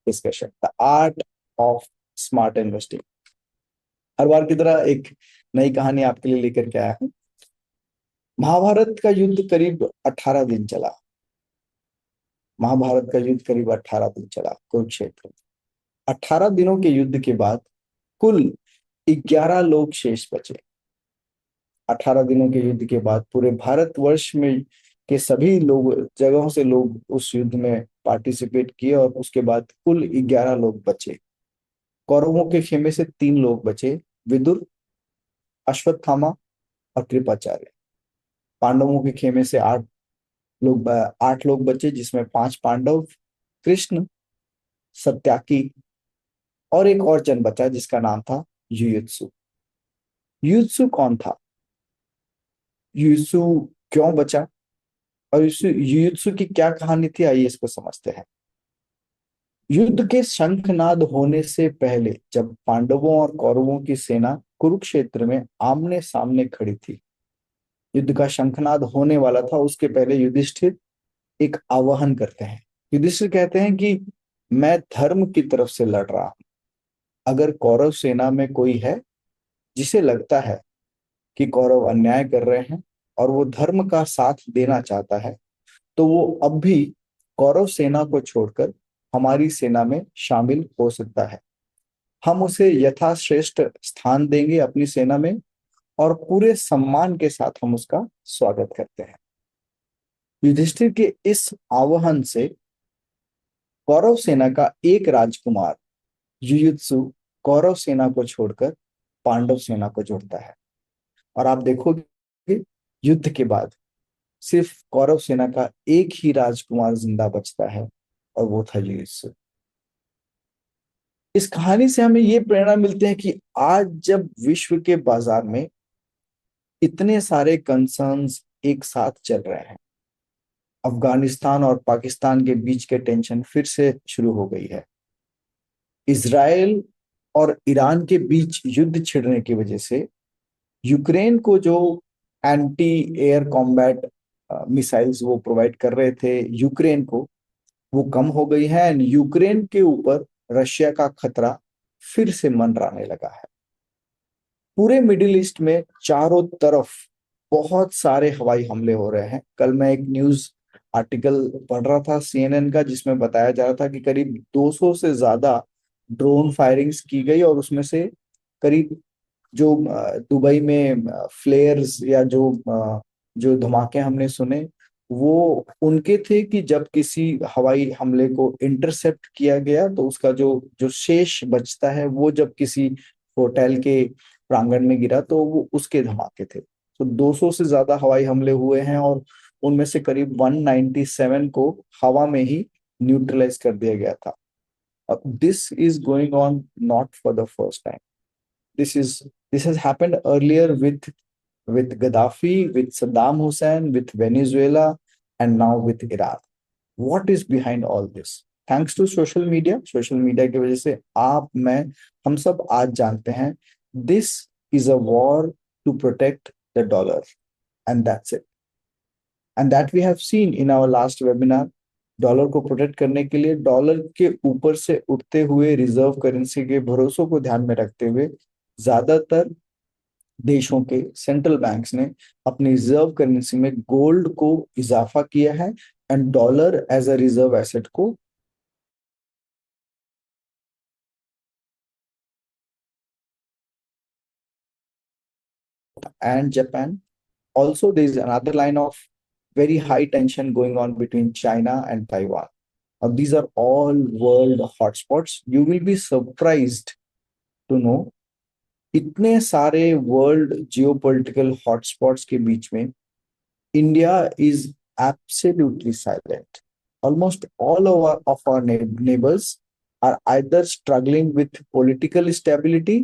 Discussion, the art of smart investing. हर बार की तरह एक नई कहानी आपके लिए लेकर के आया हूं। महाभारत का युद्ध करीब 18 दिन चला। महाभारत का युद्ध करीब 18 दिन चला कुरुक्षेत्र में। 18 दिनों के युद्ध के बाद कुल 11 लोग शेष बचे। 18 दिनों के युद्ध के बाद पूरे भारतवर्ष में के सभी लोग जगहों से लोग उस युद्ध में पार्टिसिपेट किए और उसके बाद कुल 11 लोग बचे। कौरवों के खेमे से 3 लोग बचे, विदुर, अश्वत्थामा और कृपाचार्य। पांडवों के खेमे से 8 लोग बचे, जिसमें 5 पांडव, कृष्ण, सत्याकी और एक और जन बचा जिसका नाम था युयुत्सु। युयुत्सु कौन था? युयुत्सु क्यों बचा और युयुत्सु की क्या कहानी थी, आइए इसको समझते हैं। युद्ध के शंखनाद होने से पहले जब पांडवों और कौरवों की सेना कुरुक्षेत्र में आमने सामने खड़ी थी, युद्ध का शंखनाद होने वाला था, उसके पहले युधिष्ठिर एक आवाहन करते हैं। युधिष्ठिर कहते हैं कि मैं धर्म की तरफ से लड़ रहा हूं। अगर कौरव सेना में कोई है जिसे लगता है कि कौरव अन्याय कर रहे हैं और वो धर्म का साथ देना चाहता है, तो वो अब भी कौरव सेना को छोड़कर हमारी सेना में शामिल हो सकता है। हम उसे यथाश्रेष्ठ स्थान देंगे अपनी सेना में और पूरे सम्मान के साथ हम उसका स्वागत करते हैं। युधिष्ठिर के इस आह्वान से कौरव सेना का एक राजकुमार युयुत्सु कौरव सेना को छोड़कर पांडव सेना को जोड़ता है। और आप देखोगे युद्ध के बाद सिर्फ कौरव सेना का एक ही राजकुमार जिंदा बचता है और वो था युयुत्सु। इस कहानी से हमें ये प्रेरणा मिलती है कि आज जब विश्व के बाजार में इतने सारे कंसर्न्स एक साथ चल रहे हैं, अफगानिस्तान और पाकिस्तान के बीच के टेंशन फिर से शुरू हो गई है, इजराइल और ईरान के बीच युद्ध छिड़ने की वजह से यूक्रेन को जो एंटी एयर कॉम्बैट मिसाइल्स वो प्रोवाइड कर रहे थे यूक्रेन को, वो कम हो गई है एंड यूक्रेन के ऊपर रशिया का खतरा फिर से मंडराने लगा है। पूरे मिडिल ईस्ट में चारों तरफ बहुत सारे हवाई हमले हो रहे हैं। कल मैं एक न्यूज आर्टिकल पढ़ रहा था सीएनएन का, जिसमें बताया जा रहा था कि करीब 200 से ज्यादा ड्रोन फायरिंग्स की गई और उसमें से करीब जो दुबई में फ्लेयर्स या जो धमाके हमने सुने वो उनके थे कि जब किसी हवाई हमले को इंटरसेप्ट किया गया तो उसका जो जो शेष बचता है वो जब किसी होटल के प्रांगण में गिरा तो वो उसके धमाके थे। तो 200 से ज्यादा हवाई हमले हुए हैं और उनमें से करीब 197 को हवा में ही न्यूट्रलाइज कर दिया गया था। अब this is going on not for the first time. this is this has happened earlier with Gaddafi, with Saddam Hussein, with Venezuela, and now with Iran. What is behind all this? Thanks to social media. Social media की वजह से आप, मैं, हम सब आज जानते हैं this is a war to protect the dollar, and that's it. And that we have seen in our last webinar. Dollar को प्रोटेक्ट करने के लिए डॉलर के ऊपर से उठते हुए रिजर्व करेंसी के भरोसों को ध्यान में रखते हुए ज्यादातर देशों के सेंट्रल बैंक्स ने अपनी रिजर्व करेंसी में गोल्ड को इजाफा किया है and dollar as a reserve asset को and Japan. Also, there is another line of very high tension going on between China and Taiwan. Now, these are all world hotspots. You will be surprised to know इतने सारे world geopolitical hotspots के बीच में India is absolutely silent. Almost all of our neighbors are either struggling with political stability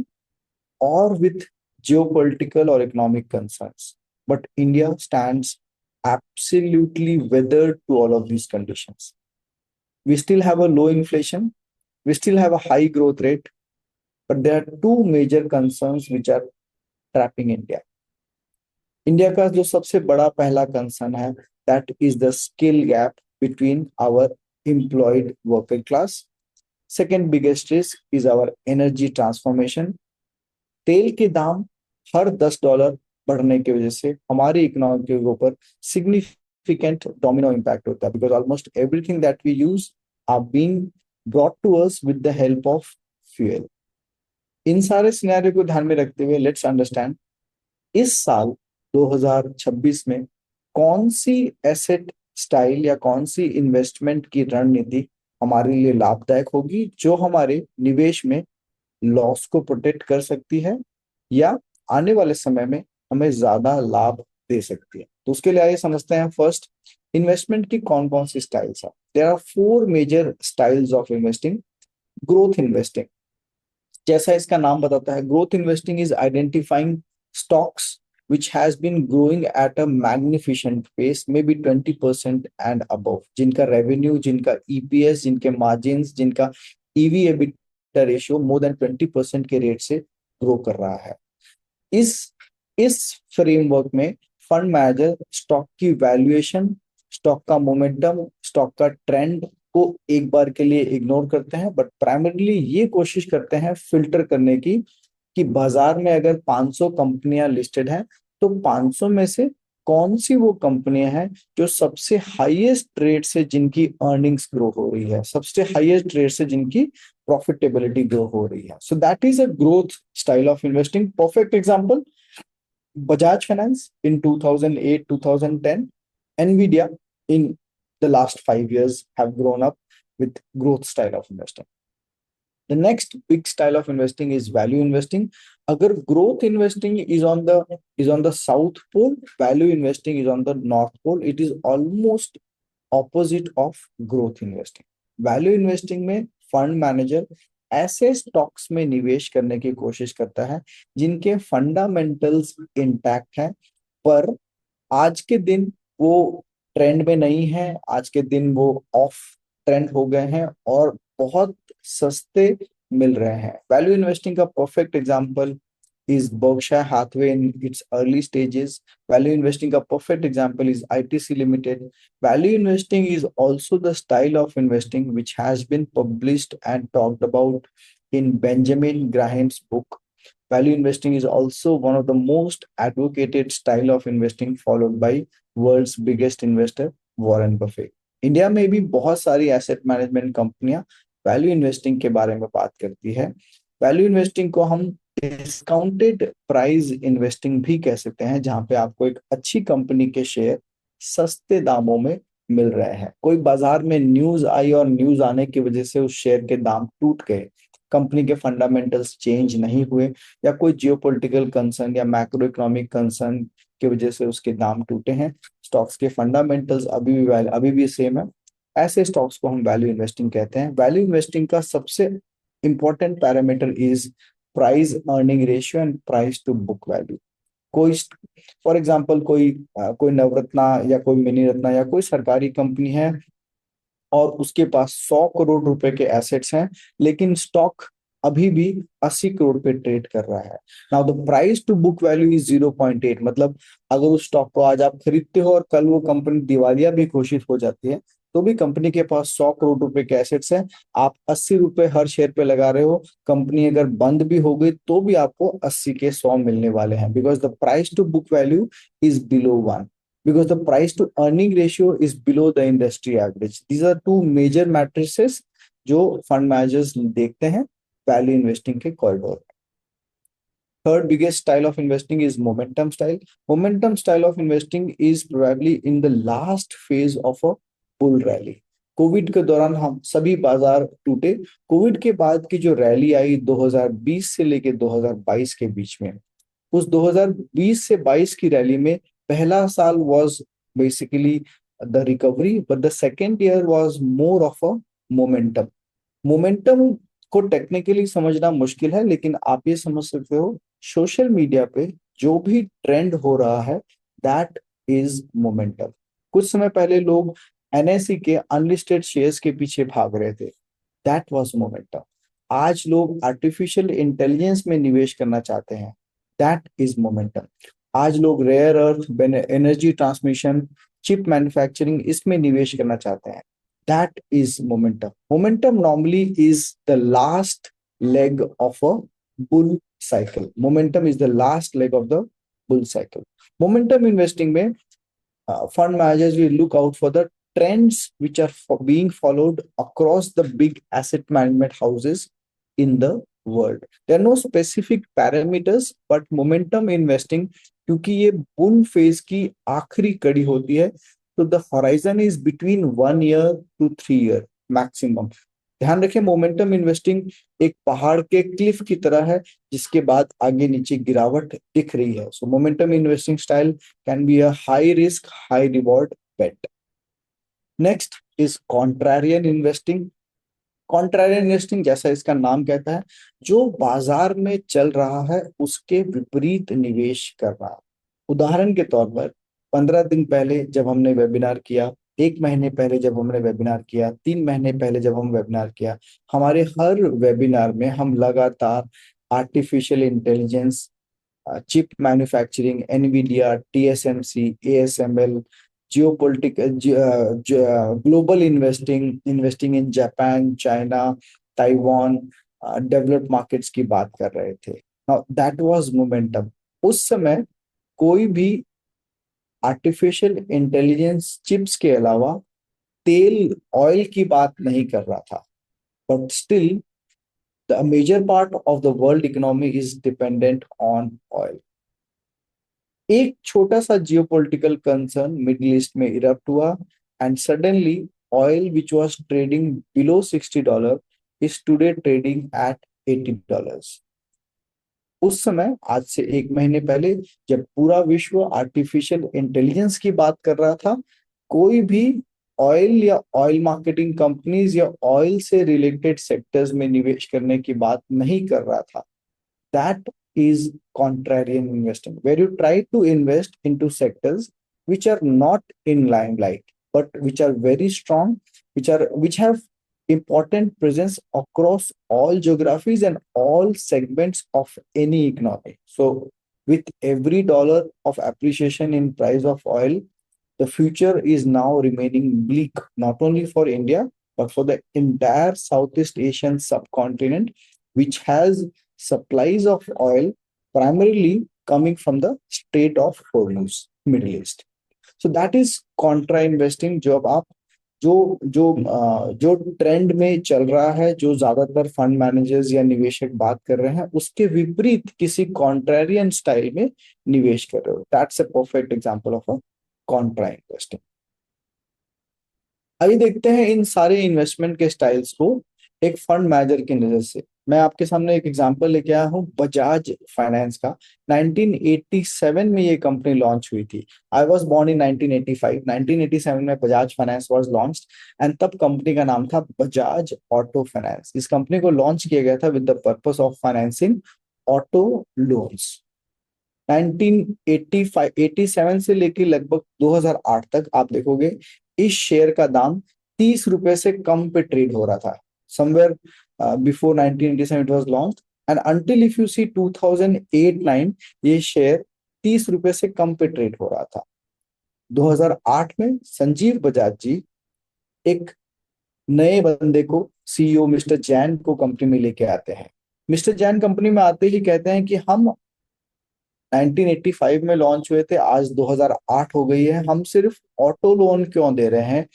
or with geopolitical or economic concerns. But India stands absolutely weathered to all of these conditions. We still have a low inflation, we still have a high growth rate, but there are two major concerns which are trapping India. India का जो सबसे बड़ा पहला concern है, that is the skill gap between our employed working class second biggest risk is our energy transformation. तेल के दाम हर $10 बढ़ने की वजह से हमारी इकोनॉमी के ऊपर सिग्निफिकेंट डोमिनो इम्पैक्ट होता है, because almost everything that we use are being brought to us with the help of fuel. इन सारे सिनेरियो को ध्यान में रखते हुए लेट्स अंडरस्टैंड इस साल 2026 में कौन सी एसेट स्टाइल या कौन सी इन्वेस्टमेंट की रणनीति हमारे लिए लाभदायक होगी, जो हमारे निवेश में लॉस को प्रोटेक्ट कर सकती है या आने वाले समय में हमें ज्यादा लाभ दे सकती है। तो उसके लिए आइए समझते हैं फर्स्ट इन्वेस्टमेंट की कौन कौन सी स्टाइल्स है। There are 4 major styles of investing. Growth investing, जैसा इसका नाम बताता है, growth investing is identifying stocks which has been growing at a magnificent pace, maybe 20% and above, जिनका रेवेन्यू, जिनका ईपीएस, जिनके मार्जिन्स, जिनका EV EBITDA ratio more than 20% के रेट से ग्रो कर रहा है। इस इस फ्रेमवर्क में फंड मैनेजर स्टॉक की वैल्यूएशन, स्टॉक का मोमेंटम, स्टॉक का ट्रेंड को एक बार के लिए इग्नोर करते हैं, बट प्राइमरीली ये कोशिश करते हैं फिल्टर करने की कि बाजार में अगर 500 कंपनियां लिस्टेड हैं तो 500 में से कौन सी वो कंपनियां हैं जो सबसे हाईएस्ट रेट से जिनकी अर्निंग्स ग्रो हो रही है, सबसे हाईएस्ट रेट से जिनकी प्रॉफिटेबिलिटी ग्रो हो रही है। So that is a growth style of investing. Perfect example, Bajaj Finance in 2008, 2010, Nvidia in the last 5 years have grown up with growth style of investing. The next big style of investing is value investing. Agar growth investing is on the south pole, value investing is on the north pole. It is almost opposite of growth investing. Value investing में fund manager ऐसे stocks में निवेश करने की कोशिश करता है जिनके फंडामेंटल्स इंटैक्ट हैं, पर आज के दिन वो ट्रेंड में नहीं है, आज के दिन वो ऑफ ट्रेंड हो गए हैं और बहुत सस्ते मिल रहे हैं। वैल्यू इन्वेस्टिंग का perfect example is Berkshire Hathaway in its early stages. Value investing, a perfect example, is ITC Limited. Value investing is also the style of investing which has been published and talked about in Benjamin Graham's book. Value investing is also one of the most advocated style of investing, followed by world's biggest investor Warren Buffett. India में भी बहुत सारी asset management कंपनियां value investing के बारे में बात करती है। वैल्यू इन्वेस्टिंग को हम डिस्काउंटेड प्राइस इन्वेस्टिंग भी कह सकते हैं, जहां पे आपको एक अच्छी कंपनी के शेयर सस्ते दामों में मिल रहे हैं। कोई बाजार में न्यूज आई और न्यूज आने की वजह से उस शेयर के दाम टूट गए, कंपनी के फंडामेंटल्स चेंज नहीं हुए, या कोई जियोपॉलिटिकल कंसर्न या मैक्रो इकोनॉमिक कंसर्न की वजह से उसके दाम टूटे हैं, स्टॉक्स के फंडामेंटल्स अभी भी सेम है, ऐसे स्टॉक्स को हम वैल्यू इन्वेस्टिंग कहते हैं। वैल्यू इन्वेस्टिंग का सबसे important parameter is price earning ratio and price to book value. कोई फॉर एग्जांपल कोई नवरत्ना या कोई मिनी रत्ना या कोई सरकारी कंपनी है और उसके पास 100 करोड़ रुपए के एसेट्स हैं, लेकिन स्टॉक अभी भी 80 करोड़ पे ट्रेड कर रहा है। Now the price to book value is 0.8, मतलब अगर उस स्टॉक को आज आप खरीदते हो और कल वो कंपनी दिवालिया भी घोषित हो जाती है, तो भी कंपनी के पास 100 करोड़ रुपए के एसेट्स हैं, आप 80 रुपए हर शेयर पे लगा रहे हो, कंपनी अगर बंद भी हो गई तो भी आपको 80 के 100 मिलने वाले हैं, because the price to book value is below 1, because the price to earning ratio is below the industry average. These are two major matrices जो fund managers देखते हैं value investing के corridor. Third biggest style of investing is momentum style. Momentum style of investing is probably in the last phase of a bull rally. Covid के दौरान हम सभी बाजार टूटे। कोविड के बाद की जो रैली आई 2020 से लेके 2022 के बीच में, उस 2020 से 22 की रैली में पहला साल was basically the recovery, but the second year was more of a momentum. Momentum को टेक्निकली समझना मुश्किल है, लेकिन आप ये समझ सकते हो सोशल मीडिया पे जो भी ट्रेंड हो रहा है दैट इज मोमेंटम। कुछ समय पहले लोग एनएसई के अनलिस्टेड शेयर्स के पीछे भाग रहे थे, दैट वाज मोमेंटम। आज लोग आर्टिफिशियल इंटेलिजेंस में निवेश करना चाहते हैं, दैट इज मोमेंटम। आज लोग rare earth, energy transmission, chip manufacturing, इसमें निवेश करना चाहते हैं, That is momentum. Momentum normally is the last leg of a bull cycle. Momentum is the last leg of the bull cycle. Momentum investing में fund managers will look out for the trends which are being followed across the big asset management houses in the world. There are no specific parameters, but momentum investing क्योंकि ये bull phase की आखिरी कड़ी होती है, तो the horizon is between 1 year to 3 year maximum. ध्यान रखें, मोमेंटम इन्वेस्टिंग एक पहाड़ के क्लिफ की तरह है जिसके बाद आगे नीचे गिरावट दिख रही है. So momentum investing style can be a high risk high reward bet. Next is contrarian investing. Contrarian investing जैसा इसका नाम कहता है, जो बाजार में चल रहा है उसके विपरीत निवेश कर रहा है. उदाहरण के तौर पर 15 दिन पहले जब हमने वेबिनार किया, 1 महीने पहले जब हमने वेबिनार किया, 3 महीने पहले जब हम वेबिनार किया, हमारे हर वेबिनार में हम लगातार artificial intelligence, chip manufacturing, Nvidia, TSMC, ASML, geopolitical, global investing, investing in Japan, China, Taiwan, developed markets की बात कर रहे थे. Now that was momentum. उस समय कोई भी आर्टिफिशियल इंटेलिजेंस चिप्स के अलावा तेल, ऑयल की बात नहीं कर रहा था. But still the major part of the world economy is dependent on oil. एक छोटा सा जियोपॉलिटिकल कंसर्न मिडिल ईस्ट में इरप्ट हुआ and suddenly oil which was trading below $60 is today trading at $80. उस समय, आज से 1 महीने पहले, जब पूरा विश्व आर्टिफिशियल इंटेलिजेंस की बात कर रहा था, कोई भी ऑयल या ऑयल मार्केटिंग कंपनीज या ऑयल से रिलेटेड सेक्टर्स में निवेश करने की बात नहीं कर रहा था. That is contrarian investing, where you try to invest into sectors which are not in limelight but which are very strong, which have important presence across all geographies and all segments of any economy. So with every dollar of appreciation in price of oil, the future is now remaining bleak, not only for India, but for the entire Southeast Asian subcontinent, which has supplies of oil primarily coming from the Strait of Hormuz, Middle East. So that is contra investing. जो अब आप जो जो जो trend में चल रहा है, जो ज्यादातर फंड मैनेजर्स या निवेशक बात कर रहे हैं, उसके विपरीत किसी कॉन्ट्रेरियन स्टाइल में निवेश कर रहे हो. That's a perfect example of a contra investing. आइए देखते हैं इन सारे इन्वेस्टमेंट के स्टाइल्स को एक फंड मैनेजर की नजर से. मैं आपके सामने एक एग्जांपल लेके आया हूँ बजाज फाइनेंस का. 1987 में ये कंपनी लॉन्च हुई थी. I was born in 1985. 1987 में Bajaj finance was launched and तब कंपनी का नाम था बजाज ऑटो फाइनेंस. इस कंपनी को लॉन्च किया गया था with the purpose of financing auto loans. 1985 87 से लेकर लगभग 2008 तक आप देखोगे इस शेयर का दाम 30 रुपए से कम पे ट्रेड हो रहा था. Somewhere before 1987 it was launched and until if you see 2008-9 ये शेयर 30 रुपए से कम पे ट्रेड हो रहा था. 2008 में संजीव बजाज जी एक नए बंदे को, सीईओ मिस्टर जैन को कंपनी में लेके आते हैं. मिस्टर जैन कंपनी में आते ही कहते हैं कि हम 1985 में लॉन्च हुए थे, आज 2008 हो गई है, हम सिर्फ ऑटो लोन क्यों दे रहे हैं,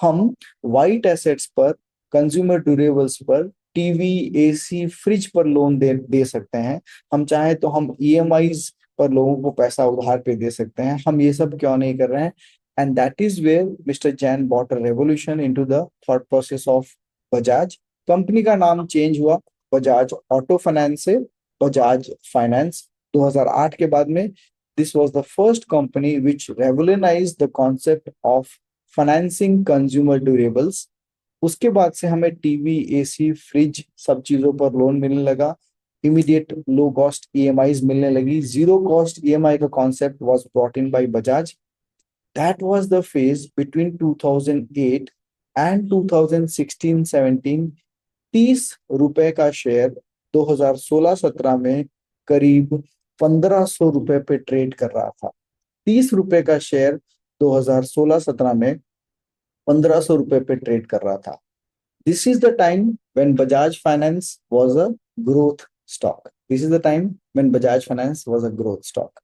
हम वाइट एसेट्स पर, कंज्यूमर ड्यूरेबल्स पर, टीवी, एसी, फ्रिज पर लोन दे सकते हैं. हम चाहे तो हम ईएमआईज पर लोगों को पैसा उधार पे दे सकते हैं, हम ये सब क्यों नहीं कर रहे हैं. And that is where mister Jain bought a revolution into the thought process of Bajaj. Company का नाम चेंज हुआ बजाज ऑटो फाइनेंस से बजाज फाइनेंस 2008 के बाद में. This was the first company which revolutionised the concept of financing consumer durables. उसके बाद से हमें टीवी, एसी, फ्रिज सब चीजों पर लोन मिलने लगा. इमीडिएट लो कॉस्ट ईएमआईज मिलने लगी. जीरो कॉस्ट ईएमआई का concept was brought in by Bajaj. That was the phase between 2008 and 2016-17. 30 रुपए का शेयर 2016-17 में करीब 1500 रुपए पे ट्रेड कर रहा था. 30 रुपए का शेयर 2016-17 में ₹1500 पे ट्रेड कर रहा था। This is the time when Bajaj finance was a growth stock. This is the time when Bajaj finance was a growth stock.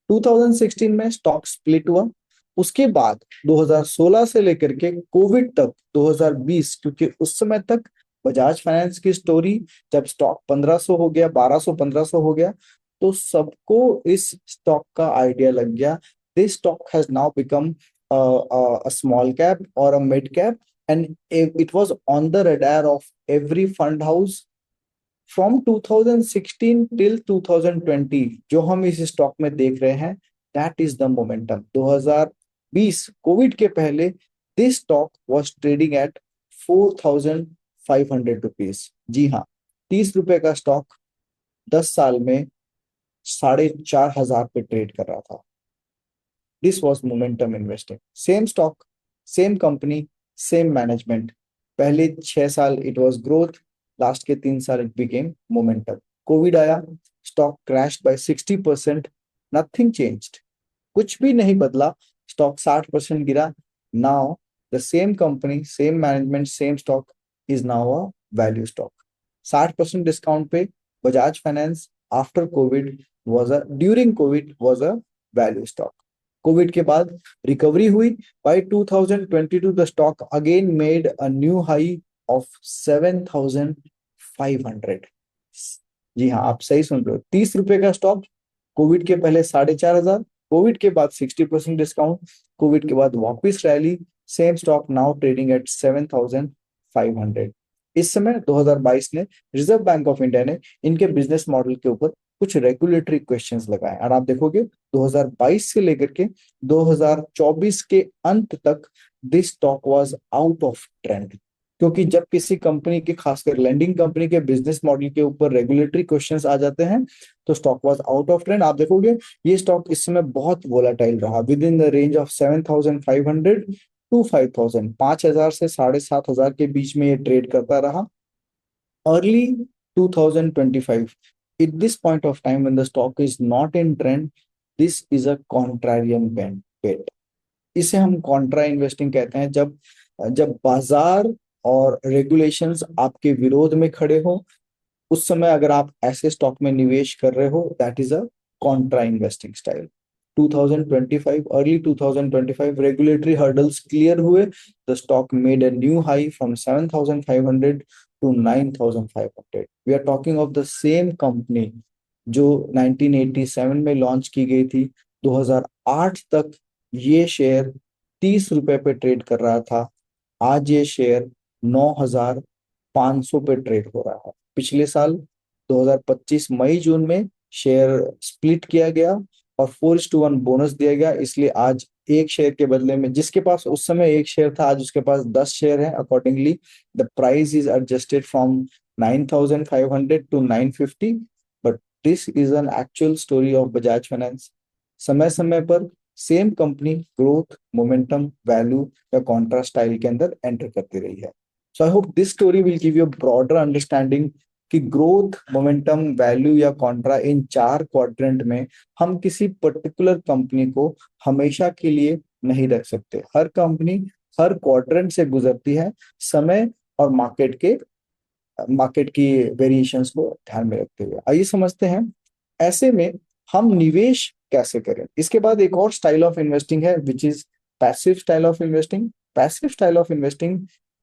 2016 में स्टॉक स्प्लिट हुआ। उसके बाद 2016 से लेकर के कोविड तक 2020, क्योंकि उस समय तक बजाज फाइनेंस की स्टोरी, जब स्टॉक 1500 हो गया, 1200 1500 हो गया, तो सबको इस स्टॉक का आइडिया लग गया। This stock has now become a small cap or a mid cap, and it was on the radar of every fund house from 2016 till 2020। जो हम इस स्टॉक में देख रहे हैं, that is the momentum. 2020 Covid के पहले this stock was trading at 4500 rupees. जी हाँ, ₹30 का स्टॉक 10 साल में 4500 पे ट्रेड कर रहा था। This was momentum investing. Same stock, same company, same management. पहले 6 साल इट वॉज ग्रोथ, लास्ट के 3 साल इट बिकेम मोमेंटम। कोविड आया, stock crash by 60%, nothing changed, कुछ भी नहीं बदला, स्टॉक 60% गिरा। Now the same company, same management, same stock is now a value stock. 60% discount पे Bajaj Finance after Covid was a during Covid was a value stock. Covid के बाद recovery हुई। By 2022 the stock again made a new high of 7500। जी हाँ, आप सही सुन रहे हो, ₹30 का स्टॉक, कोविड के पहले 4500, कोविड के बाद 60% डिस्काउंट, कोविड के बाद वापस rally, same stock now trading at 7500। इस समय 2022 ने रिजर्व बैंक ऑफ इंडिया ने इनके बिजनेस मॉडल के ऊपर कुछ रेगुलेटरी क्वेश्चंस लगाए, और आप देखोगे 2022 से लेकर के 2024 के अंत तक this stock was out of trend. क्योंकि जब किसी कंपनी के, खासकर लैंडिंग कंपनी के बिजनेस मॉडल के ऊपर रेगुलेटरी क्वेश्चंस आ जाते हैं, तो stock was out of trend. आप देखोगे ये स्टॉक इस समय बहुत वोलाटाइल रहा, within the range of 7500 to 5000, 5000 से 7500 के बीच में ये ट्रेड करता रहा। Early 2025, at this point of time when the stock is not in trend, this is a contrarian bet। इसे हम कॉन्ट्रा इन्वेस्टिंग कहते हैं। जब जब बाजार और रेगुलेशंस आपके विरोध में खड़े हो, उस समय अगर आप ऐसे स्टॉक में निवेश कर रहे हो, that is a contra investing style. 2025, early 2025 regulatory hurdles clear हुए, the stock made a new high from 7500 to 9500। We are talking of the same company जो 1987 में लॉन्च की गई थी। 2008 तक ये शेयर ₹30 पे ट्रेड कर रहा था। आज ये शेयर 9500 पे ट्रेड हो रहा है। पिछले साल 2025 मई जून में शेयर स्प्लिट किया गया और 4:1 बोनस दिया गया, इसलिए आज एक शेयर के बदले में, जिसके पास उस समय एक शेयर था, आज उसके पास 10 शेयर है। Accordingly the price is adjusted from 9500 to 950। But this is an actual story of Bajaj finance. समय समय पर same company growth, momentum, value या कॉन्ट्रा स्टाइल के अंदर एंटर करती रही है। So I hope this story will give you broader understanding कि ग्रोथ, मोमेंटम, वैल्यू या कॉन्ट्रा, इन 4 क्वाड्रेंट में हम किसी पर्टिकुलर कंपनी को हमेशा के लिए नहीं रख सकते। हर कंपनी हर क्वाड्रेंट से गुजरती है, समय और मार्केट की वेरिएशंस को ध्यान में रखते हुए। आइए समझते हैं ऐसे में हम निवेश कैसे करें। इसके बाद एक और स्टाइल ऑफ इन्वेस्टिंग है which is passive style of investing. Passive style of investing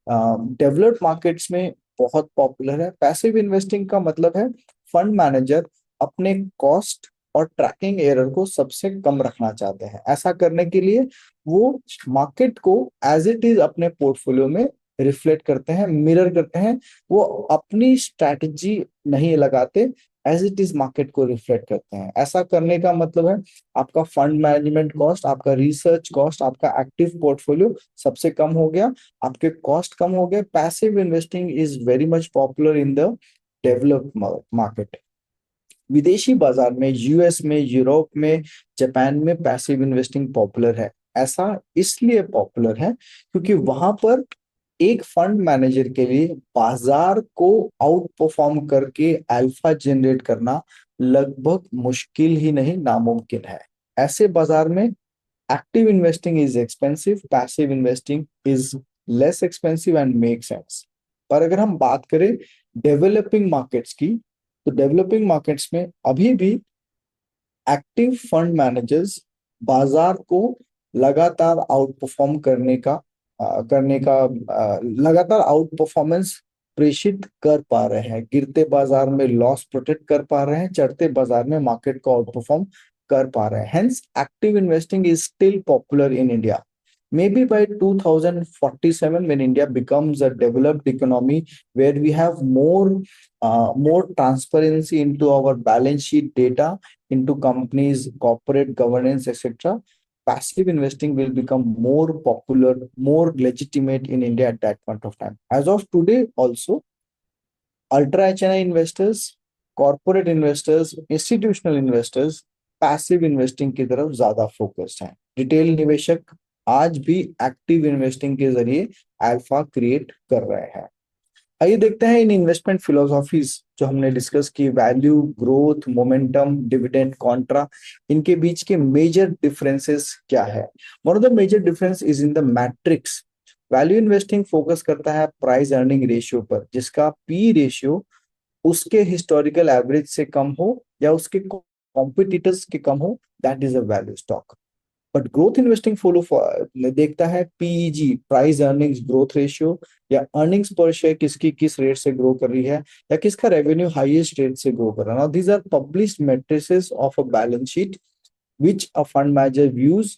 developed markets में बहुत पॉपुलर है। पैसिव इन्वेस्टिंग का मतलब है फंड मैनेजर अपने कॉस्ट और ट्रैकिंग एरर को सबसे कम रखना चाहते हैं। ऐसा करने के लिए वो मार्केट को एज इट इज अपने पोर्टफोलियो में रिफ्लेक्ट करते हैं, मिरर करते हैं। वो अपनी स्ट्रैटेजी नहीं लगाते, एज इट इज मार्केट को रिफ्लेक्ट करते हैं। ऐसा करने का मतलब है आपका फंड मैनेजमेंट कॉस्ट, आपका रिसर्च कॉस्ट, आपका एक्टिव पोर्टफोलियो सबसे कम हो गया, आपके कॉस्ट कम हो गए। Passive investing is very much popular in the developed market. विदेशी बाजार में, यूएस में, यूरोप में, जापान में पैसिव इन्वेस्टिंग पॉपुलर है। ऐसा इसलिए पॉपुलर है क्योंकि वहां पर एक फंड मैनेजर के लिए बाजार को आउट परफॉर्म करके अल्फा जनरेट करना लगभग मुश्किल ही नहीं, नामुमकिन है। ऐसे बाजार में active investing is expensive, passive investing is less expensive and make sense. पर अगर हम बात करें डेवलपिंग मार्केट्स की, तो डेवलपिंग मार्केट्स में अभी भी एक्टिव फंड मैनेजर्स बाजार को लगातार आउट परफॉर्म लगातार आउट परफॉर्मेंस प्रेषित कर पा रहे हैं। गिरते बाजार में लॉस प्रोटेक्ट कर पा रहे हैं, चढ़ते बाजार में मार्केट को आउट परफॉर्म कर पा रहे हैं। Hence active investing is still popular in India. Maybe by 2047, when India becomes a developed economy where we have more transparency into our balance sheet data, into companies, corporate governance, etc., passive investing will become more popular, more legitimate in India at that point of time. As of today, also, ultra HNI investors, corporate investors, institutional investors, passive investing की तरफ ज्यादा focused हैं। Retail निवेशक आज भी active investing के जरिए alpha create कर रहे हैं। आइए देखते हैं इन इन्वेस्टमेंट फिलोसॉफीज जो हमने डिस्कस की, value, growth, momentum, dividend, contra, इनके बीच के मेजर डिफरेंसेस क्या है। One of the major difference is in the metrics. Value investing focus करता है प्राइस अर्निंग रेशियो पर, जिसका पी रेशियो उसके हिस्टोरिकल एवरेज से कम हो या उसके कॉम्पिटिटर्स के कम हो, that is a value stock. But growth investing follow देखता है PEG, price earnings growth ratio, या अर्निंग्स पर शेयर किसकी किस रेट से ग्रो कर रही है, या किसका रेवेन्यू हाईएस्ट रेट से ग्रो कर रहा है। Now these are published matrices of a balance sheet which a fund manager views.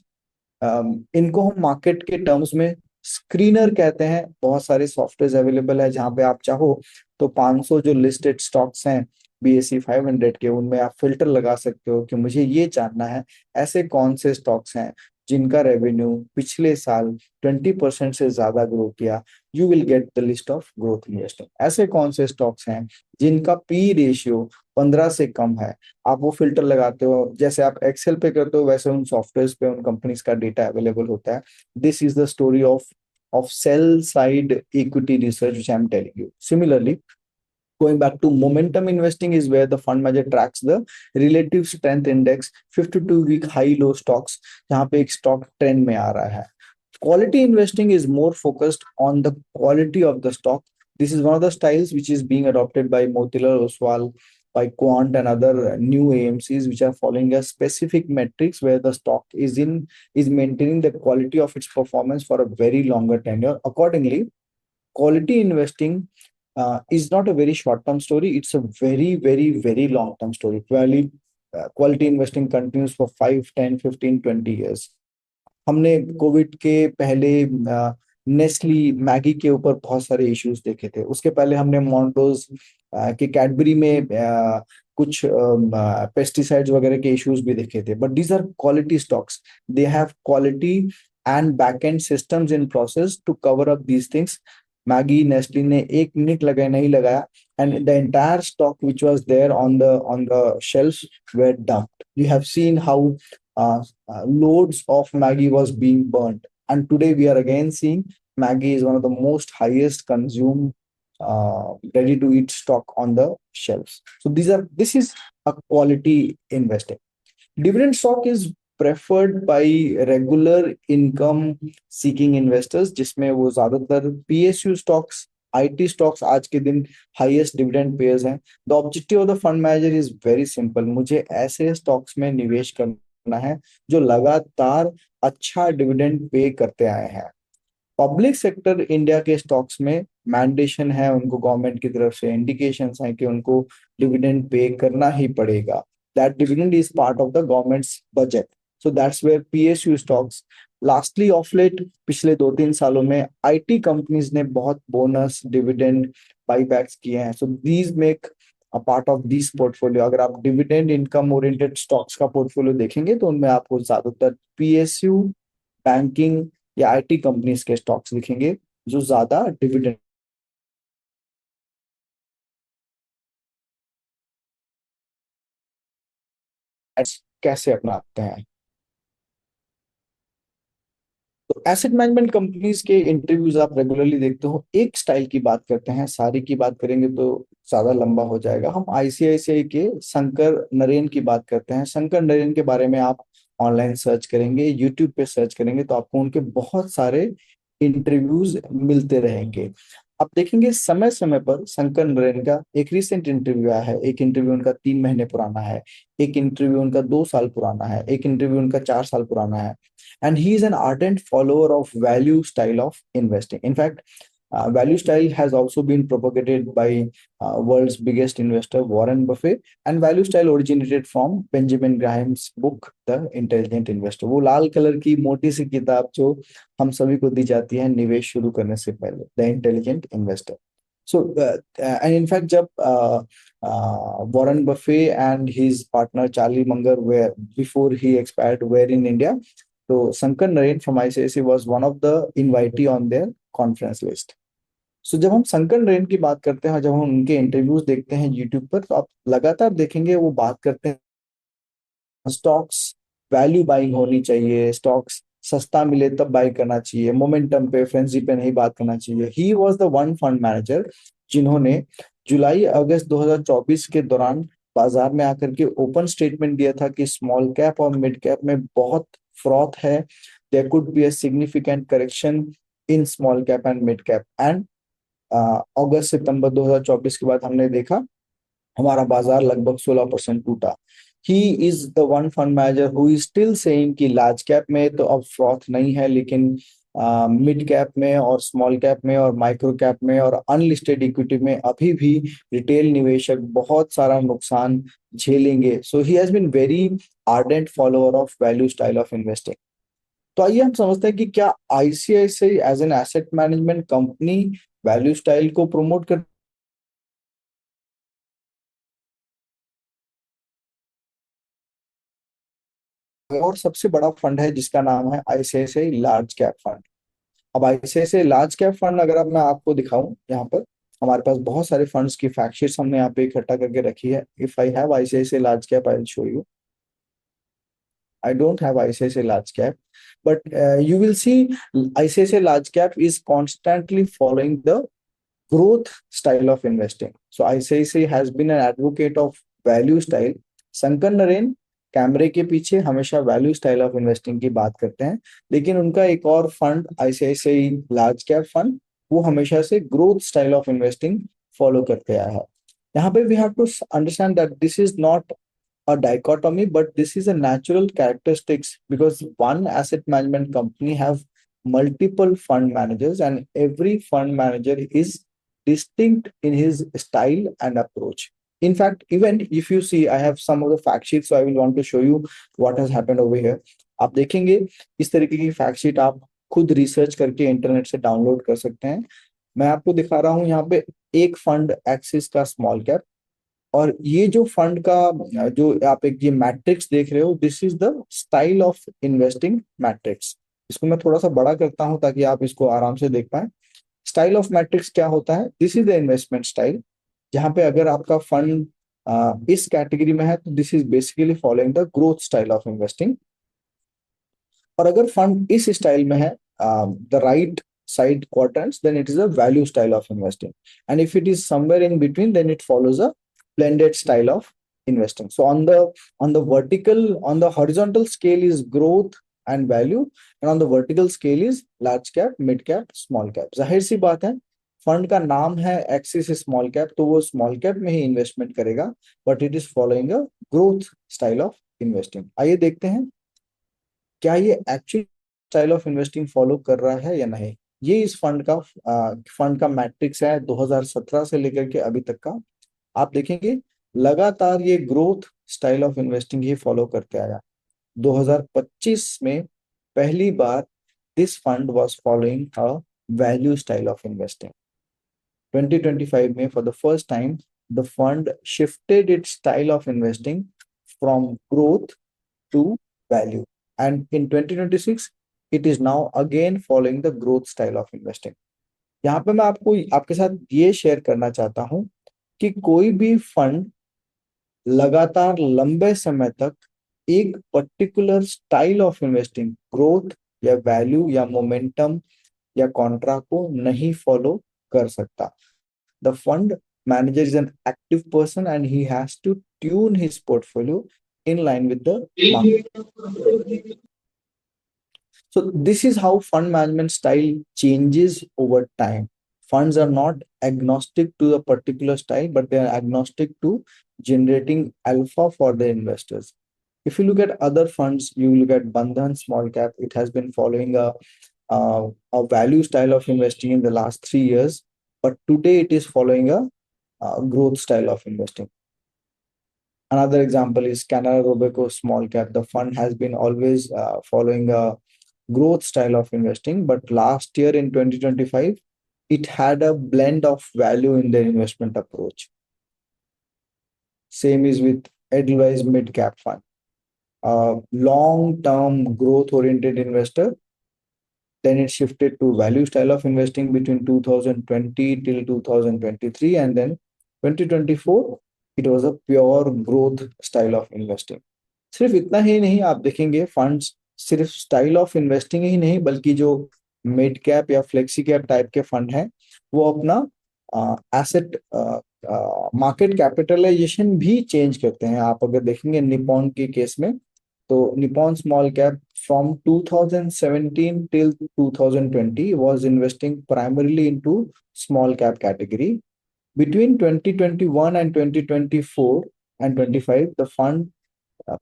इनको हम मार्केट के टर्म्स में स्क्रीनर कहते हैं। बहुत सारे सॉफ्टवेयर अवेलेबल है जहां पे आप चाहो तो 500 जो लिस्टेड स्टॉक्स हैं BSE 500 के, उनमें आप फिल्टर लगा सकते हो कि मुझे ये जानना है ऐसे कौन से स्टॉक्स हैं जिनका रेवेन्यू पिछले साल 20% से ज्यादा ग्रो किया। You will get the list of growth investing. ऐसे कौन से स्टॉक्स हैं जिनका पी रेशियो 15 से कम है, आप वो फिल्टर लगाते हो। जैसे आप एक्सेल पे करते हो वैसे उन सॉफ्टवेयर पे उन कंपनीज का डेटा अवेलेबल होता है। This is the story of sell side equity research which I'm telling you. Similarly, going back to momentum investing is where the fund manager tracks the relative strength index, 52-week high low stocks जहाँ पे एक stock trend में आ रहा है। Quality investing is more focused on the quality of the stock. This is one of the styles which is being adopted by Motilal Oswal, by Quant and other new AMCs which are following a specific metrics where the stock is maintaining the quality of its performance for a very longer tenure. Accordingly, quality investing is not a very short term story, it's a very, very, very long term story. Quality investing continues for 5, 10, 15, 20 years. हमने Covid के पहले Nestlé Maggi के ऊपर बहुत सारे issues देखे थे। उसके पहले हमने मॉन्डोज के कैडबरी में कुछ पेस्टिसाइड्स वगैरह के इश्यूज भी देखे थे। But these are quality stocks, they have quality and back end systems in process to cover up these things. Maggi, Nestle ने 1 मिनट लगाया नहीं लगाया and the entire stock which was there on the shelves were dumped. You have seen how loads of Maggi was being burnt, and today we are again seeing Maggi is one of the most highest consumed ready to eat stock on the shelves. So this is a quality investing. Dividend stock is preferred by regular income seeking investors, जिसमें वो ज्यादातर PSU stocks, IT stocks आज के दिन highest dividend pairs हैं। The objective of the fund manager is very simple, मुझे ऐसे stocks में निवेश करना है जो लगातार अच्छा डिविडेंड पे करते आए हैं। पब्लिक सेक्टर इंडिया के स्टॉक्स में मैंडेशन है, उनको गवर्नमेंट की तरफ से इंडिकेशंस हैं कि उनको डिविडेंड पे करना ही पड़ेगा। That dividend is part of the government's budget, so that's where PSU stocks. Lastly of late पिछले 2-3 सालों में IT कंपनीज ने बहुत बोनस, डिविडेंड, बाईबैक्स किए हैं। So these make a part of this portfolio. अगर आप डिविडेंड इनकम ओरिएंटेड स्टॉक्स का पोर्टफोलियो देखेंगे तो उनमें आपको ज्यादातर PSU, बैंकिंग या IT कंपनीज के स्टॉक्स दिखेंगे जो ज्यादा डिविडेंड कैसे अपनाते हैं। तो एसेट मैनेजमेंट कंपनीज के इंटरव्यूज आप रेगुलरली देखते हो। एक स्टाइल की बात करते हैं, सारी की बात करेंगे तो ज्यादा लंबा हो जाएगा। हम ICICI के शंकर नरेन की बात करते हैं। शंकर नरेन के बारे में आप ऑनलाइन सर्च करेंगे, यूट्यूब पे सर्च करेंगे तो आपको उनके बहुत सारे इंटरव्यूज मिलते रहेंगे। आप देखेंगे समय समय पर शंकर नरेन का एक रिसेंट इंटरव्यू आया है, एक इंटरव्यू उनका 3 महीने पुराना है, एक इंटरव्यू उनका 2 साल पुराना है, एक इंटरव्यू उनका 4 साल पुराना है। And he is an ardent follower of value style of investing. In fact, value style has also been propagated by world's biggest investor Warren Buffett, and value style originated from Benjamin Graham's book The Intelligent Investor. वो लाल colour की मोटी सी किताब जो हम सभी को दी जाती है निवेश शुरू करने से पहले, the intelligent investor. So, and in fact, जब Warren Buffett and his partner Charlie Munger were, before he expired, were in India, तो Shankar Naren from ICICI was one of the invitee on their conference list. So जब हम शंकर नरेन की बात करते हैं, जब हम उनके इंटरव्यूज देखते हैं यूट्यूब पर, तो आप लगातार देखेंगे वो बात करते हैं स्टॉक्स वैल्यू बाइंग होनी चाहिए, स्टॉक्स सस्ता मिले तब बाई करना चाहिए, मोमेंटम पे, फ्रेंजी पे नहीं बात करना चाहिए. He was the one fund manager जिन्होंने जुलाई अगस्त 2024 के दौरान बाजार में आकर के ओपन स्टेटमेंट दिया था कि स्मॉल कैप और मिड कैप में बहुत फ्रॉथ है, there could be a significant correction in small cap and mid cap. And अगस्त सितंबर 2024 के बाद हमने देखा हमारा बाजार लगभग 16% टूटा. He is the one fund manager who is still saying कि लार्ज कैप में तो अब फ्रॉथ नहीं है, लेकिन मिड कैप में और स्मॉल कैप में और माइक्रो कैप में और अनलिस्टेड इक्विटी में अभी भी रिटेल निवेशक बहुत सारा नुकसान झेलेंगे. So he has been very ardent follower of value style of investing. तो आइए हम समझते हैं कि क्या ICICI as an asset management company value style को प्रमोट कर. और सबसे बड़ा फंड है जिसका नाम है आईसीआईसीआई लार्ज कैप फंड. अब आईसीआईसीआई लार्ज कैप फंड अगर अब मैं आपको दिखाऊं, यहाँ पर हमारे पास बहुत सारे फंड्स की फैक्ट शीट्स हमने यहाँ पे इकट्ठा करके रखी है. If I have ICICI large cap I will show you. I don't have ICICI large cap, but you will see ICICI large cap is constantly following the growth style of investing. So ICICI has been an advocate of value style. Shankar Naren कैमरे के पीछे हमेशा value style of investing की बात करते हैं, लेकिन उनका एक और fund ICICI large cap fund वो हमेशा से growth style of investing follow करते आया है. यहाँ पे we have to understand that this is not a dichotomy, but this is a natural characteristics because one asset management company have multiple fund managers and every fund manager is distinct in his style and approach. In fact, even if you see, I have some of the fact sheets, so I will want to show you what has happened over here. आप देखेंगे इस तरीके की fact sheet आप खुद research करके internet से download कर सकते हैं. मैं आपको दिखा रहा हूं यहाँ पे एक फंड एक्सिस का स्मॉल कैप, और ये जो फंड का जो आप एक ये मैट्रिक्स देख रहे हो, this is the style of investing matrix. इसको मैं थोड़ा सा बड़ा करता हूं ताकि आप इसको आराम से देख पाए. स्टाइल ऑफ मैट्रिक्स क्या होता है? This is the investment style, जहां पे अगर आपका फंड इस कैटेगरी में है तो this is basically following the growth style of investing. और अगर फंड इस स्टाइल में है, the right side quadrants, then it is a value style of investing. And if it is somewhere in between, then it follows a blended style of investing. So on the horizontal scale is growth and value, and on the vertical scale is large cap, mid cap, small cap. जाहिर सी बात है, fund का नाम है axis small cap, तो वो small cap में ही investment करेगा, but it is following a growth style of investing. आइए देखते हैं क्या ये actual style of investing follow कर रहा है या नहीं. ये इस फंड का मैट्रिक्स है 2017 से लेकर के अभी तक का. आप देखेंगे लगातार ये ग्रोथ स्टाइल ऑफ इन्वेस्टिंग ही फॉलो करते आया. 2025 में पहली बार this fund was following a value style of investing. 2025 में for the first time the fund shifted its style of investing from growth to value, and in 2026 it is now again following the growth style of investing. यहाँ पे मैं आपको आपके साथ ये share करना चाहता हूं कि कोई भी फंड लगातार लंबे समय तक एक particular style of investing, growth या वैल्यू या मोमेंटम या कॉन्ट्रा को नहीं फॉलो कर सकता. The fund manager is an active person and he has to tune his portfolio in line with the market. So this is how fund management style changes over time. Funds are not agnostic to a particular style, but they are agnostic to generating alpha for the investors. If you look at other funds, you look at Bandhan Small Cap, it has been following a value style of investing in the last 3 years, but today it is following a growth style of investing. Another example is Canara Robeco Small Cap. The fund has been always following a growth style of investing, but last year in 2025, it had a blend of value in their investment approach. Same is with Edelweiss Mid Cap Fund. Long-term growth-oriented investor, then it shifted to value style of investing between 2020 till 2023, and then 2024 it was a pure growth style of investing. सिर्फ इतना ही नहीं, आप देखेंगे funds सिर्फ style of investing ही नहीं, बल्कि जो mid cap या फ्लेक्सी कैप टाइप के फंड हैं, वो अपना एसेट मार्केट कैपिटलाइजेशन भी चेंज करते हैं. आप अगर देखेंगे निपॉन के केस में, तो Nippon small cap from 2017 till 2020 was investing primarily into small cap category. Between 2021 and 2024 and 25, the fund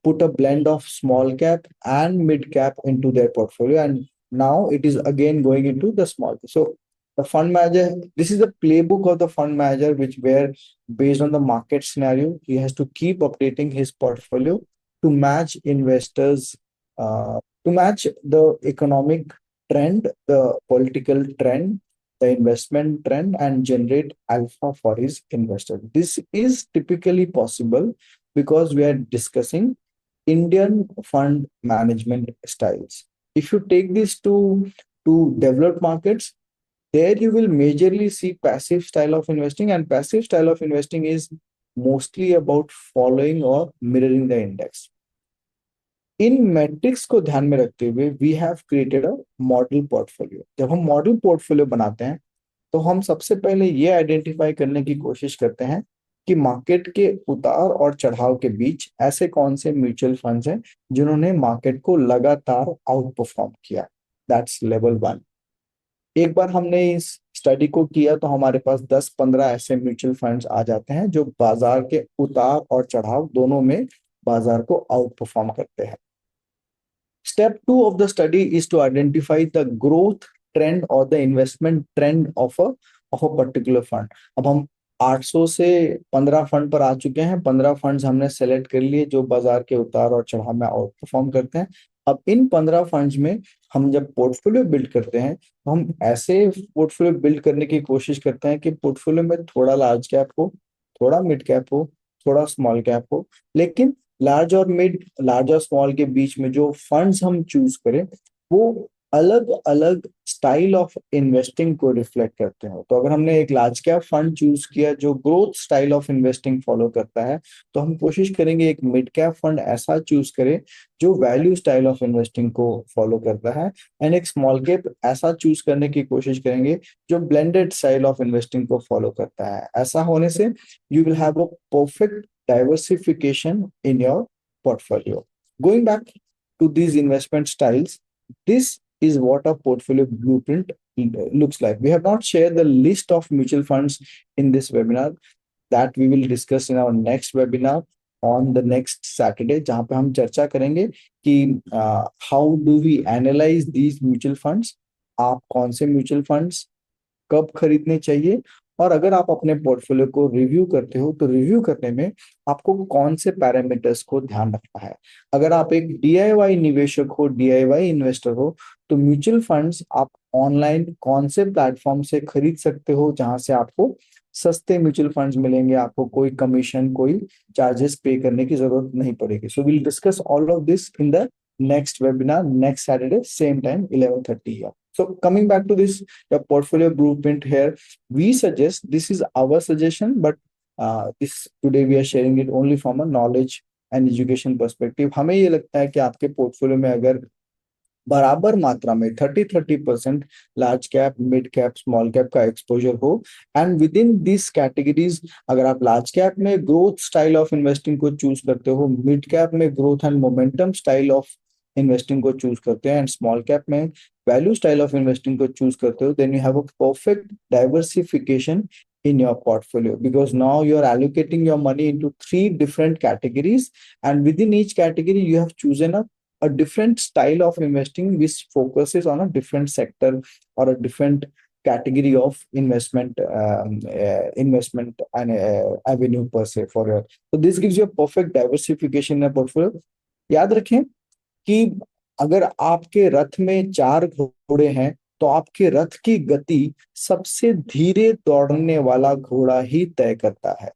put a blend of small cap and mid cap into their portfolio, and now it is again going into the small. So the fund manager, this is the playbook of the fund manager, which where based on the market scenario, he has to keep updating his portfolio to match investors, to match the economic trend, the political trend, the investment trend, and generate alpha for his investor. This is typically possible because we are discussing Indian fund management styles. If you take this to developed markets, there you will majorly see passive style of investing, and passive style of investing is mostly about following or mirroring the index. इन metrics को ध्यान में रखते हुए we have created a model portfolio. जब हम model portfolio बनाते हैं, तो हम सबसे पहले ये आइडेंटिफाई करने की कोशिश करते हैं कि मार्केट के उतार और चढ़ाव के बीच ऐसे कौन से म्यूचुअल फंड्स हैं जिन्होंने मार्केट को लगातार आउट परफॉर्म किया. That's level 1. एक बार हमने इस स्टडी को किया तो हमारे पास 10-15 ऐसे म्यूचुअल फंड्स आ जाते हैं जो बाजार के उतार और चढ़ाव दोनों में बाजार को आउट परफॉर्म करते हैं. Step 2 of the study is to identify the growth trend or the investment trend of a particular fund. अब हम 800 से 15 फंड पर आ चुके हैं. 15 फंड्स हमने सेलेक्ट कर लिए जो बाजार के उतार और चढ़ाव में आउट परफॉर्म करते हैं. अब इन 15 फंड्स में हम जब पोर्टफोलियो बिल्ड करते हैं, तो हम ऐसे पोर्टफोलियो बिल्ड करने की कोशिश करते हैं कि पोर्टफोलियो में थोड़ा लार्ज कैप हो, थोड़ा मिड कैप हो, थोड़ा स्मॉल कैप हो, लेकिन लार्ज और मिड, लार्ज और स्मॉल के बीच में जो फंड्स हम चूज करें वो अलग अलग स्टाइल ऑफ इन्वेस्टिंग को रिफ्लेक्ट करते हैं. तो अगर हमने एक लार्ज कैप फंड चूज किया जो growth style of investing follow करता है, तो हम कोशिश करेंगे एक मिड कैप फंड ऐसा चूज करें जो वैल्यू स्टाइल ऑफ इन्वेस्टिंग को फॉलो करता है, एंड एक स्मॉल कैप ऐसा चूज करने की कोशिश करेंगे जो ब्लेंडेड स्टाइल ऑफ इन्वेस्टिंग को फॉलो करता है. ऐसा होने से you will have a perfect diversification in your portfolio. Going back to these investment styles, this is what a portfolio blueprint looks like. We have not shared the list of mutual funds in this webinar. That we will discuss in our next webinar on the next Saturday, जहाँ पे हम चर्चा करेंगे कि how do we analyze these mutual funds, आप कौन से mutual funds कब खरीदने चाहिए, और अगर आप अपने पोर्टफोलियो को रिव्यू करते हो तो रिव्यू करने में आपको कौन से पैरामीटर्स को ध्यान रखना है. अगर आप एक डीआईवाई निवेशक हो, डीआईवाई इन्वेस्टर हो, तो म्यूचुअल फंड्स आप ऑनलाइन कौन से प्लेटफॉर्म से खरीद सकते हो जहां से आपको सस्ते म्यूचुअल फंड्स मिलेंगे, आपको कोई कमीशन, कोई चार्जेस पे करने की जरूरत नहीं पड़ेगी. So will discuss all of this in the next webinar next Saturday, same time 11:30 here. So coming back to this, the portfolio blueprint here, we suggest, this is our suggestion, but this today we are sharing it only from a knowledge and education perspective. हमें ये लगता है कि आपके portfolio में अगर बराबर मात्रा में 30-30% large cap, mid cap, small cap का एक्सपोजर हो। And within this categories, अगर आप लार्ज कैप में ग्रोथ स्टाइल ऑफ इन्वेस्टिंग को चूज करते हो, मिड कैप में growth and momentum style of investing को चूज करते हैं, एंड स्मॉल कैप में वैल्यू स्टाइल ऑफ इन्वेस्टिंग को चूज करते हो, then you have a perfect diversification in your portfolio, because now you are allocating your money into three different categories, and within each category you have chosen a different style of investing which focuses on a different sector or a different category of investment and avenue per se for your. So this gives you a perfect diversification in a portfolio. याद रखें कि अगर आपके रथ में चार घोड़े हैं, तो आपके रथ की गति सबसे धीरे दौड़ने वाला घोड़ा ही तय करता है।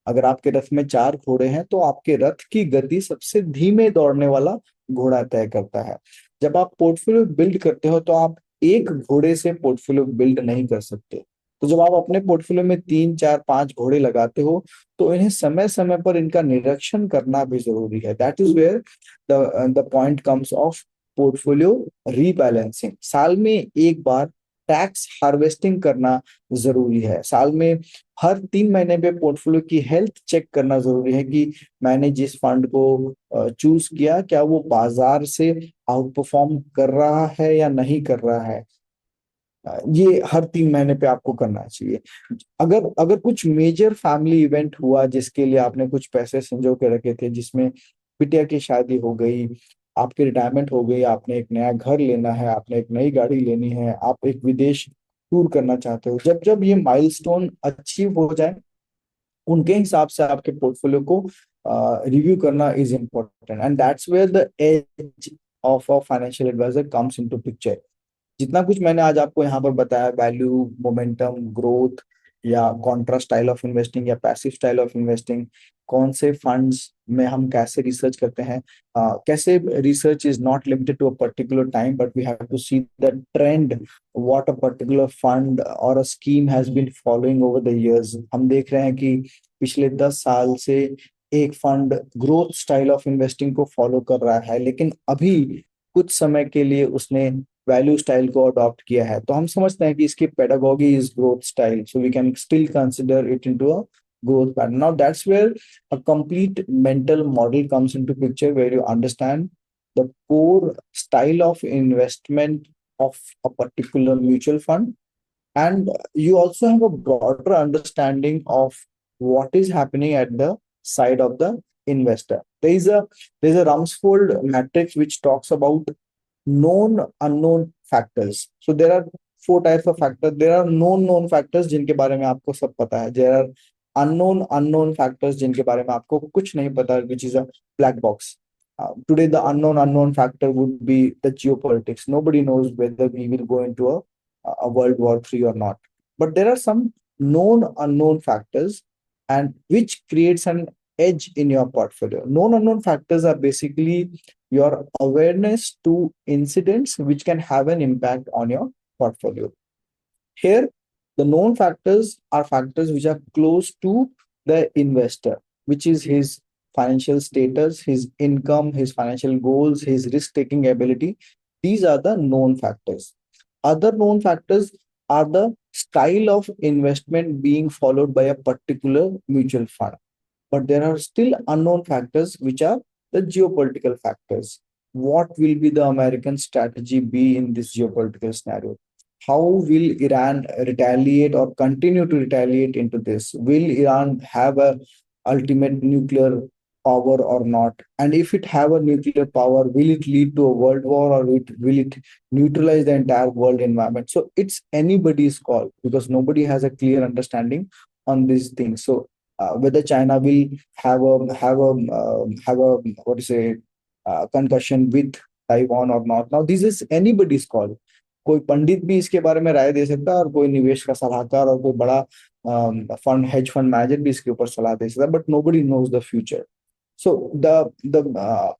अगर आपके रथ में चार घोड़े हैं, तो आपके रथ की गति सबसे धीमे दौड़ने वाला घोड़ा तय करता है। जब आप पोर्टफोलियो बिल्ड करते हो, तो आप एक घोड़े से पोर्टफोलियो बिल्ड नहीं कर सकते। तो जब आप अपने पोर्टफोलियो में 3 4 5 घोड़े लगाते हो, तो इन्हें समय समय पर इनका निरीक्षण करना भी जरूरी है। That is where the point comes of portfolio rebalancing. साल में एक बार टैक्स हार्वेस्टिंग करना जरूरी है। साल में हर 3 महीने पे पोर्टफोलियो की हेल्थ चेक करना जरूरी है कि मैंने जिस फंड को चूज किया, क्या वो बाजार से आउट परफॉर्म कर रहा है या नहीं कर रहा है। ये हर 3 महीने पे आपको करना चाहिए। अगर अगर कुछ मेजर फैमिली इवेंट हुआ जिसके लिए आपने कुछ पैसे संजो के रखे थे, जिसमें बिटिया की शादी हो गई, आपकी रिटायरमेंट हो गई, आपने एक नया घर लेना है, आपने एक नई गाड़ी लेनी है, आप एक विदेश टूर करना चाहते हो, जब जब ये माइलस्टोन अचीव हो जाए, उनके हिसाब से आपके पोर्टफोलियो को रिव्यू करना is important, and that's where the edge of a financial advisor comes into picture. जितना कुछ मैंने आज आपको यहाँ पर बताया, वैल्यू, मोमेंटम, ग्रोथ, या कॉन्ट्रा स्टाइल ऑफ इन्वेस्टिंग, या पैसिव स्टाइल ऑफ इन्वेस्टिंग, कौन से फंड्स में हम कैसे रिसर्च करते हैं, कैसे research is not limited to a particular time, but we have to see the trend, what a particular fund और a scheme has been following over the years. हम देख रहे हैं कि पिछले 10 साल से एक fund growth style of investing को फॉलो कर रहा है, लेकिन अभी कुछ समय के लिए उसने वैल्यू स्टाइल को अडॉप्ट किया है, तो हम समझते हैं कि इसकी pedagogy is growth style, so we can still consider it into a growth pattern. Now that's where a complete mental model comes into picture, where you understand the core style of investment of a particular mutual fund, and you also have a broader understanding of what is happening at the side of the investor. There is a Rumsfeld matrix which talks about known unknown factors. So there are four types of factors. There are known factors जिनके बारे में आपको सब पता है. There are unknown factors जिनके बारे में आपको कुछ नहीं पता, which is a black box. Today the unknown factor would be the geopolitics. Nobody knows whether we will go into a World War III or not. But there are some known unknown factors, and which creates an edge in your portfolio. Known unknown factors are basically your awareness to incidents which can have an impact on your portfolio. Here, the known factors are factors which are close to the investor, which is his financial status, his income, his financial goals, his risk taking ability. These are the known factors. Other known factors are the style of investment being followed by a particular mutual fund. But there are still unknown factors, which are the geopolitical factors. What will be the American strategy be in this geopolitical scenario? How will Iran retaliate or continue to retaliate into this? Will Iran have a ultimate nuclear power or not? And if it have a nuclear power, will it lead to a world war, or will it neutralize the entire world environment? So it's anybody's call, because nobody has a clear understanding on these things. So whether China will have a what to say concussion with Taiwan or not. Now this is anybody's call. कोई पंडित भी इसके बारे में राय दे सकता है, और कोई निवेश का सलाहकार और कोई बड़ा फंड हेज फंड मैनेजर भी इसके ऊपर सलाह दे सकता है, but nobody knows the future. So the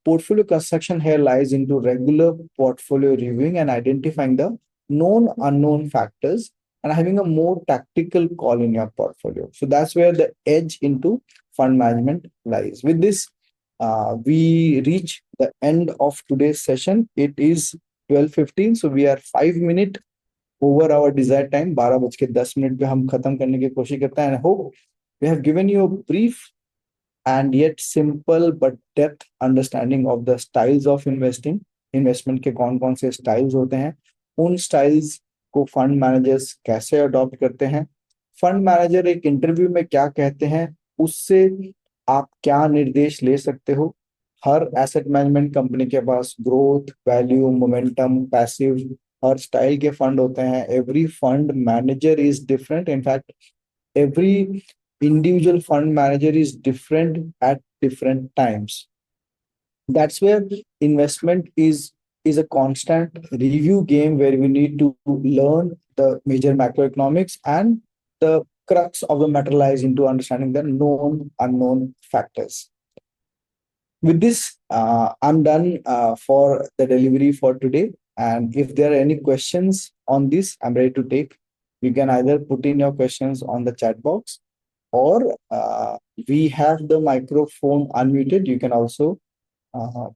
portfolio construction here lies into regular portfolio reviewing and identifying the known unknown factors, and having a more tactical call in your portfolio. So that's where the edge into fund management lies. With this, we reach the end of today's session. It is 12:15, so we are 5 minutes over our desired time. 12:10 पे हम खत्म करने की कोशिश करते हैं. And I hope we have given you a brief and yet simple but depth understanding of the styles of investing. Investment के कौन कौन से स्टाइल्स होते हैं, उन स्टाइल्स को फंड मैनेजर्स कैसे अडॉप्ट करते हैं, फंड मैनेजर एक इंटरव्यू में क्या कहते हैं, उससे आप क्या निर्देश ले सकते हो. हर एसेट मैनेजमेंट कंपनी के पास ग्रोथ, वैल्यू, मोमेंटम, पैसिव, हर स्टाइल के फंड होते हैं. Every fund manager is different. In fact every individual fund manager is different at different times. That's where investment is a constant review game where we need to learn the major macroeconomics and the crux of the materialize into understanding the known unknown factors. With this, I'm done for the delivery for today. And if there are any questions on this, I'm ready to take. You can either put in your questions on the chat box, or we have the microphone unmuted. You can also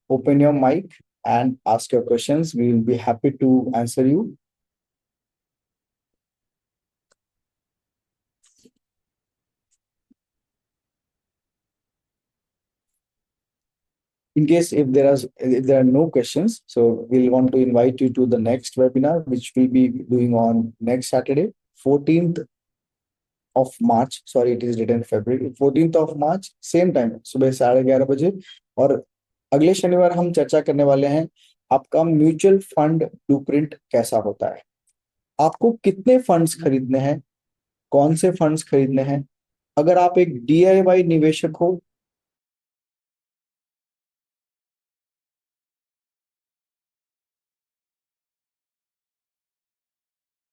open your mic and ask your questions. We will be happy to answer you. In case if there are no questions, so we'll want to invite you to the next webinar, which we'll be doing on next Saturday, 14th of March. Sorry, it is written February. 14th of March, same time, सुबह 11:30 बजे. और अगले शनिवार हम चर्चा करने वाले हैं आपका म्यूचुअल फंड ब्लूप्रिंट कैसा होता है, आपको कितने फंड्स खरीदने हैं, कौन से फंड्स खरीदने हैं. अगर आप एक DIY निवेशक हो,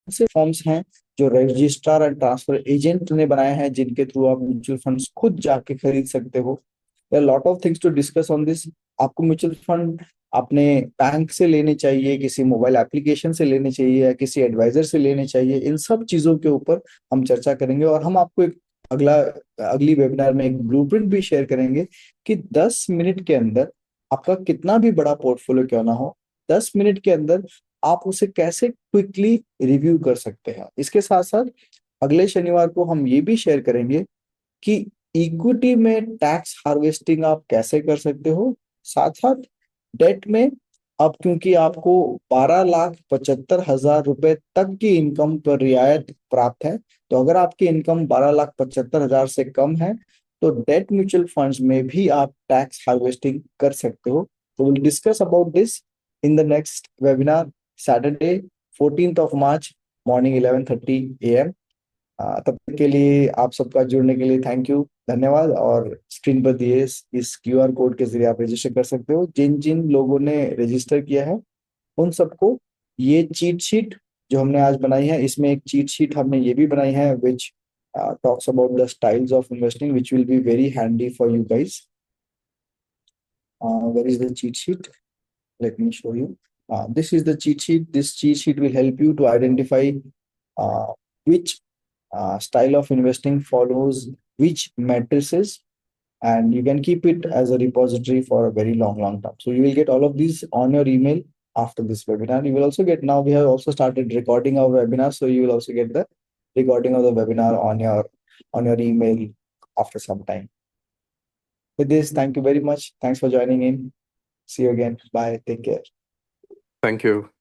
ऐसे फॉर्म्स हैं जो रजिस्ट्रार एंड ट्रांसफर एजेंट ने बनाए हैं, जिनके थ्रू आप म्यूचुअल फंड्स खुद जाके खरीद सकते हो. There lot of things to discuss on this. आपको म्यूचुअल फंड अपने बैंक से लेने चाहिए, किसी मोबाइल एप्लीकेशन से लेने चाहिए, या किसी एडवाइजर से लेने चाहिए, इन सब चीजों के ऊपर हम चर्चा करेंगे. और हम आपको एक अगली वेबिनार में एक ब्लूप्रिंट भी शेयर करेंगे कि 10 मिनट के अंदर आपका कितना भी बड़ा पोर्टफोलियो क्यों ना हो, 10 मिनट के अंदर आप उसे कैसे क्विकली रिव्यू कर सकते हैं. इसके साथ साथ अगले शनिवार को हम ये भी शेयर करेंगे कि इक्विटी में टैक्स हार्वेस्टिंग आप कैसे कर सकते हो. साथ साथ डेट में अब क्योंकि आपको 12,75,000 रुपए तक की इनकम पर रियायत प्राप्त है, तो अगर आपकी इनकम 12,75,000 से कम है तो डेट म्यूचुअल फंड्स में भी आप टैक्स हार्वेस्टिंग कर सकते हो. तो will discuss about this in the next webinar, Saturday, 14th of March, morning 11:30 AM. तब तक के लिए आप सबका जुड़ने के लिए थैंक यू, धन्यवाद. और स्क्रीन पर दिए इस QR कोड के जरिए आप रजिस्टर कर सकते हो. जिन जिन लोगों ने रजिस्टर किया है उन सबको ये चीट शीट जो हमने आज बनाई है, इसमें एक चीट शीट हमने ये भी बनाई है which talks about the styles of investing, which will be very handy for you guys. Where is the cheat sheet? Let me show you. This is the cheat sheet. This cheat sheet will help you to identify which style of investing follows which matrices, and you can keep it as a repository for a very long time. So you will get all of these on your email after this webinar. You will also get, now we have also started recording our webinar, so you will also get the recording of the webinar on your email after some time. With this, thank you very much. Thanks for joining in. See you again. Bye. Take care. Thank you.